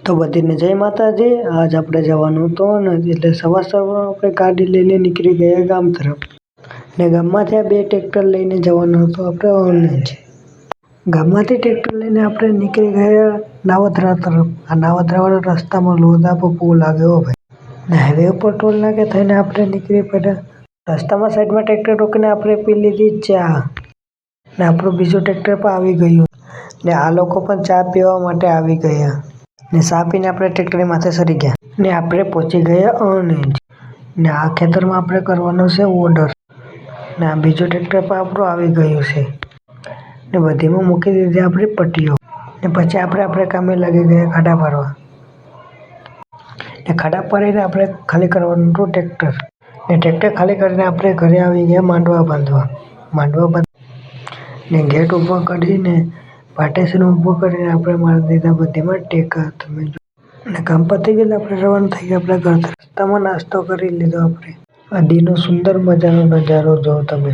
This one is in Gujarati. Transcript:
તો બધીને જય માતાજી. આજ આપણે જવાનું તો નથી, એટલે સવારમાં આપણે ગાડી લઈને નીકળી ગયા ગામ તરફ. ને ગામમાંથી આ 2 ટ્રેક્ટર લઈને જવાનું હતું આપણે ઓનલાઈન. ગામમાંથી ટ્રેક્ટર લઈને આપણે નીકળી ગયા નાવદરા તરફ. આ નાવદરાવાળા રસ્તામાં લોધાપો પુલ આવ્યો ભાઈ. ને હાઈવે ઉપર ટોલ નાકે થઈને આપણે નીકળી પડ્યા. રસ્તામાં સાઈડમાં ટ્રેક્ટર રોકીને આપણે પી લીધી ચા. ને આપણું બીજું ટ્રેક્ટર પણ આવી ગયું. ને આ લોકો પણ ચા પીવા માટે આવી ગયા. ને ચા પીને આપણે ટ્રેક્ટરની માથે સરી ગયા. ને આપણે પહોંચી ગયા ઓનલાઈન. ને આ ખેતરમાં આપણે કરવાનો છે ઓર્ડર. ને આ બીજું ટ્રેક્ટર પણ આપણું આવી ગયું છે. ને બધીમાં મૂકી દીધી આપણી પટ્ટીઓ. ને પછી આપણે કામે લાગી ગયા ખાડા ભરવા. ને ખાડા ભરીને આપણે ખાલી કરવાનું હતું ટ્રેક્ટર. ને ટ્રેક્ટર ખાલી કરીને આપણે ઘરે આવી ગયા માંડવા બાંધવા. ને ગેટ ઊભો કરીને પાર્ટીશન ઊભું કરીને આપણે મારી દીધા બધીમાં ટેકા. તમે જો. ને કામ પતી ગયેલું આપણે રવાના થઈ ગયા આપણા ઘર તરફ. રસ્તામાં નાસ્તો કરી લીધો આપણે. આ દીનો સુંદર મજાનો નજારો જો તમે.